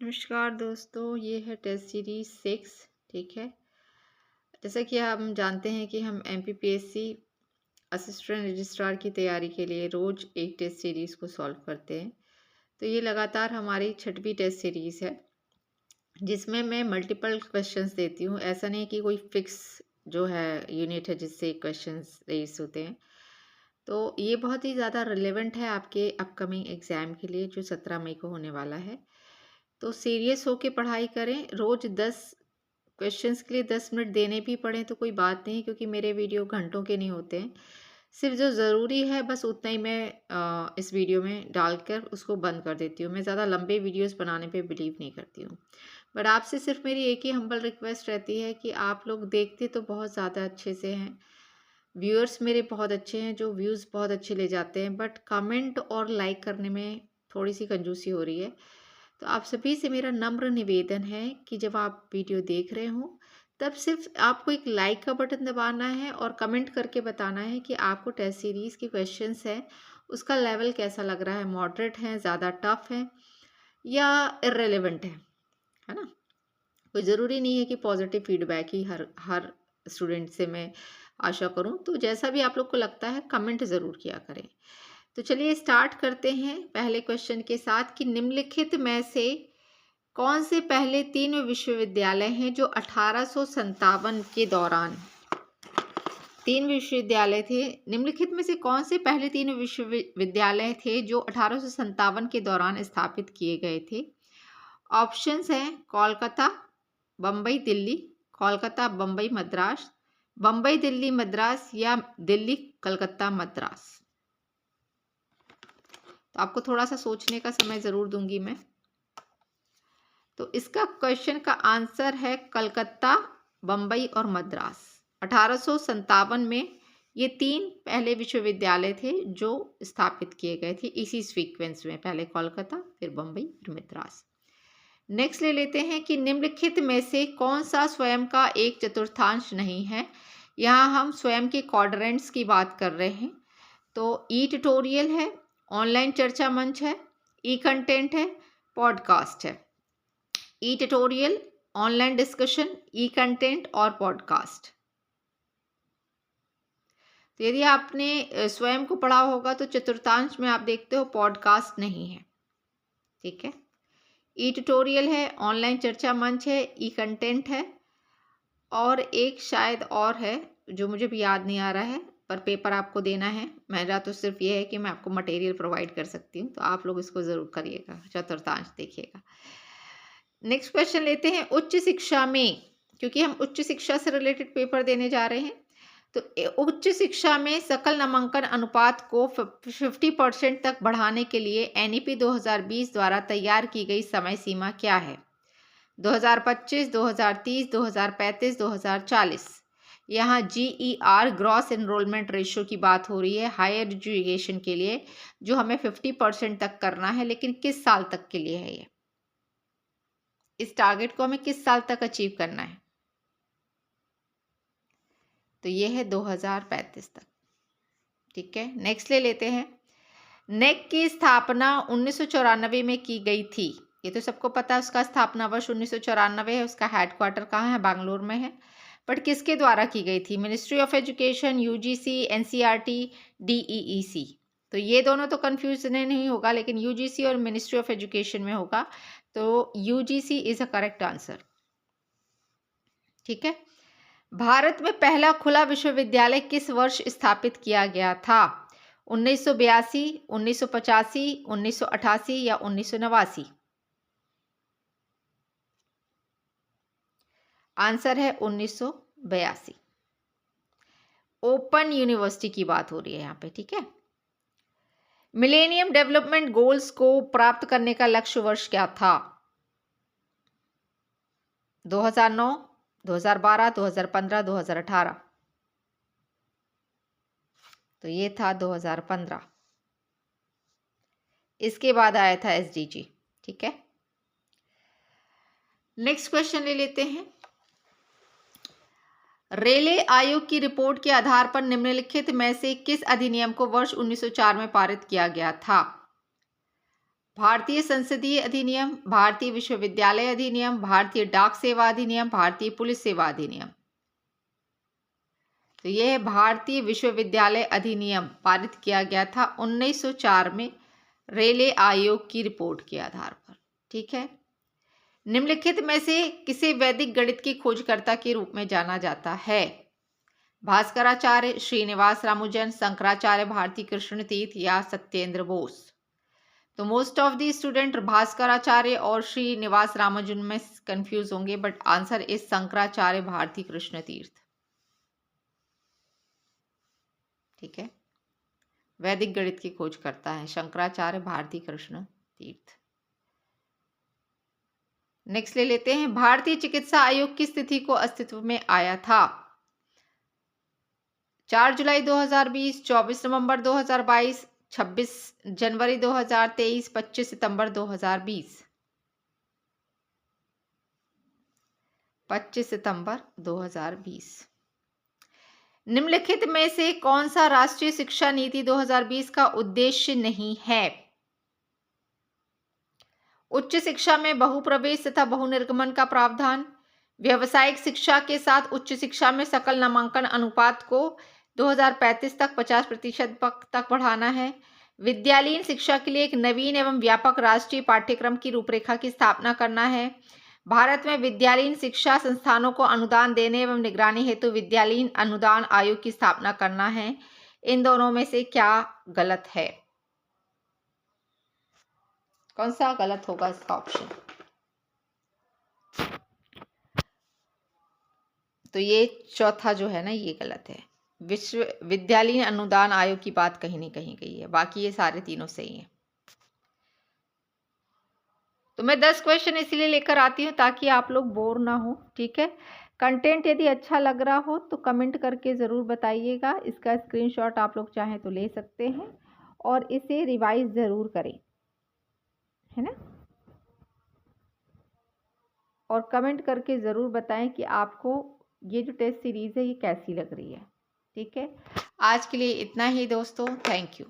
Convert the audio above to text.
नमस्कार दोस्तों, ये है टेस्ट सीरीज 6। ठीक है। जैसा कि हम जानते हैं कि हम एमपीपीएससी असिस्टेंट रजिस्ट्रार की तैयारी के लिए रोज एक टेस्ट सीरीज को सॉल्व करते हैं। तो ये लगातार हमारी 6वीं टेस्ट सीरीज है जिसमें मैं मल्टीपल क्वेश्चंस देती हूँ। ऐसा नहीं है कि कोई फिक्स जो है यूनिट है जिससे क्वेश्चंस रेज होते हैं। तो ये बहुत ही ज़्यादा रिलेवेंट है आपके अपकमिंग एग्ज़ाम के लिए जो 17 मई को होने वाला है। तो सीरियस होके पढ़ाई करें। रोज़ 10 क्वेश्चंस के लिए 10 मिनट देने भी पड़े तो कोई बात नहीं, क्योंकि मेरे वीडियो घंटों के नहीं होते हैं। सिर्फ जो ज़रूरी है बस उतना ही मैं इस वीडियो में डालकर उसको बंद कर देती हूँ। मैं ज़्यादा लंबे वीडियोस बनाने पे बिलीव नहीं करती हूँ। बट आपसे सिर्फ मेरी एक ही हम्बल रिक्वेस्ट रहती है कि आप लोग देखते तो बहुत ज़्यादा अच्छे से हैं, व्यूअर्स मेरे बहुत अच्छे हैं जो व्यूज़ बहुत अच्छे ले जाते हैं, बट कमेंट और लाइक करने में थोड़ी सी कंजूसी हो रही है। तो आप सभी से मेरा नम्र निवेदन है कि जब आप वीडियो देख रहे हो तब सिर्फ आपको एक लाइक का बटन दबाना है और कमेंट करके बताना है कि आपको टेस्ट सीरीज़ के क्वेश्चंस हैं उसका लेवल कैसा लग रहा है, मॉडरेट है, ज़्यादा टफ है या इररेलेवेंट है ना। कोई ज़रूरी नहीं है कि पॉजिटिव फीडबैक ही हर स्टूडेंट से मैं आशा करूं। तो जैसा भी आप लोग को लगता है कमेंट ज़रूर किया करें। तो चलिए स्टार्ट करते हैं पहले क्वेश्चन के साथ कि निम्नलिखित में से कौन से पहले 3 विश्वविद्यालय हैं जो 1857 के दौरान 3 विश्वविद्यालय थे। निम्नलिखित में से कौन से पहले 3 विश्वविद्यालय थे जो 1857 के दौरान स्थापित किए गए थे। ऑप्शंस हैं कोलकाता, बम्बई दिल्ली, कोलकाता बम्बई मद्रास, बम्बई दिल्ली मद्रास या दिल्ली कलकत्ता मद्रास। तो आपको थोड़ा सा सोचने का समय ज़रूर दूंगी मैं। तो इसका क्वेश्चन का आंसर है कलकत्ता, बम्बई और मद्रास। 1857 में ये 3 पहले विश्वविद्यालय थे जो स्थापित किए गए थे इसी सीक्वेंस में, पहले कोलकाता फिर बम्बई फिर मद्रास। नेक्स्ट ले लेते हैं कि निम्नलिखित में से कौन सा स्वयं का एक चतुर्थांश नहीं है। यहाँ हम स्वयं के क्वाड्रेंट्स की बात कर रहे हैं। तो ई ट्यूटोरियल है, ऑनलाइन चर्चा मंच है, ई कंटेंट है, पॉडकास्ट है। ई ट्यूटोरियल, ऑनलाइन डिस्कशन, ई कंटेंट और पॉडकास्ट। तो यदि आपने स्वयं को पढ़ा होगा तो चतुर्थांश में आप देखते हो पॉडकास्ट नहीं है। ठीक है। ई ट्यूटोरियल है, ऑनलाइन चर्चा मंच है, ई कंटेंट है और एक शायद और है जो मुझे भी याद नहीं आ रहा है, पर पेपर आपको देना है। मेरा तो सिर्फ ये है कि मैं आपको मटेरियल प्रोवाइड कर सकती हूँ, तो आप लोग इसको ज़रूर करिएगा, चतुर्थांश देखिएगा। नेक्स्ट क्वेश्चन लेते हैं उच्च शिक्षा में, क्योंकि हम उच्च शिक्षा से रिलेटेड पेपर देने जा रहे हैं। तो उच्च शिक्षा में सकल नामांकन अनुपात को 50% तक बढ़ाने के लिए एनईपी 2020 द्वारा तैयार की गई समय सीमा क्या है। 2025, 2030, 2035, 2040। यहाँ GER ग्रॉस एनरोलमेंट रेशियो की बात हो रही है हायर एजुकेशन के लिए, जो हमें 50% तक करना है, लेकिन किस साल तक के लिए है ये, इस टारगेट को हमें किस साल तक अचीव करना है। तो ये है 2035 तक। ठीक है। नेक्स्ट ले लेते हैं। नेक की स्थापना 1994 में की गई थी। ये तो सबको पता है, उसका स्थापना वर्ष 1994 है। उसका हेडक्वार्टर कहाँ है, बैंगलोर में है। बट किसके द्वारा की गई थी, ministry of education, UGC, NCERT, DEEC. तो ये दोनों तो कंफ्यूजन नहीं होगा, लेकिन यूजीसी और मिनिस्ट्री ऑफ एजुकेशन में होगा। तो UGC is a correct answer. ठीक है। भारत में पहला खुला विश्वविद्यालय किस वर्ष स्थापित किया गया था। 1982, 1985, 1988 या 1989। आंसर है 1982। ओपन यूनिवर्सिटी की बात हो रही है यहाँ पे। ठीक है। मिलेनियम डेवलपमेंट गोल्स को प्राप्त करने का लक्ष्य वर्ष क्या था। 2009, 2012, 2015, 2018। तो ये था 2015। इसके बाद आया था एसडीजी। ठीक है। नेक्स्ट क्वेश्चन ले लेते हैं। रेले आयोग की रिपोर्ट के आधार पर निम्नलिखित में से किस अधिनियम को वर्ष 1904 में पारित किया गया था। भारतीय संसदीय अधिनियम, भारतीय विश्वविद्यालय अधिनियम, भारतीय डाक सेवा अधिनियम, भारतीय पुलिस सेवा अधिनियम। तो यह है भारतीय विश्वविद्यालय अधिनियम, पारित किया गया था 1904 में रेले आयोग की रिपोर्ट के आधार पर। ठीक है। निम्नलिखित में से किसे वैदिक गणित की खोजकर्ता के रूप में जाना जाता है? भास्कराचार्य, श्रीनिवास रामानुजन, शंकराचार्य, भारती कृष्ण तीर्थ या सत्येंद्र बोस? तो most of the student Bhaskaracharya और श्रीनिवास रामानुजन में कंफ्यूज होंगे, but answer is Shankaracharya Bharati Krishna Tirtha. ठीक है। वैदिक गणित की खोज करता है शंकराचार्य भारती कृष्ण तीर्थ। नेक्स्ट ले लेते हैं, भारतीय चिकित्सा आयोग की स्थिति को अस्तित्व में आया था? 4 जुलाई 2020, 24 नवंबर 2022, 26 जनवरी 2023, 25 सितंबर 2020? 25 सितंबर 2020। निम्नलिखित में से कौन सा राष्ट्रीय शिक्षा नीति 2020 का उद्देश्य नहीं है? उच्च शिक्षा में बहुप्रवेश तथा बहुनिर्गमन का प्रावधान, व्यावसायिक शिक्षा के साथ उच्च शिक्षा में सकल नामांकन अनुपात को 2035 तक 50% तक बढ़ाना है, विद्यालयीन शिक्षा के लिए एक नवीन एवं व्यापक राष्ट्रीय पाठ्यक्रम की रूपरेखा की स्थापना करना है, भारत में विद्यालयीन शिक्षा संस्थानों को अनुदान देने एवं निगरानी हेतु विद्यालयीन अनुदान आयोग की स्थापना करना है। इन दोनों में से क्या गलत है? कौन सा गलत होगा इसका ऑप्शन? तो ये चौथा जो है ना, ये गलत है। विश्वविद्यालयीन अनुदान आयोग की बात कहीं नहीं कहीं गई है, बाकी ये सारे तीनों सही हैं। तो मैं 10 क्वेश्चन इसलिए लेकर आती हूँ ताकि आप लोग बोर ना हो। ठीक है। कंटेंट यदि अच्छा लग रहा हो तो कमेंट करके ज़रूर बताइएगा। इसका स्क्रीनशॉट आप लोग चाहें तो ले सकते हैं और इसे रिवाइज ज़रूर करें, है ना। और कमेंट करके ज़रूर बताएं कि आपको ये जो टेस्ट सीरीज़ है ये कैसी लग रही है। ठीक है। आज के लिए इतना ही दोस्तों, थैंक यू।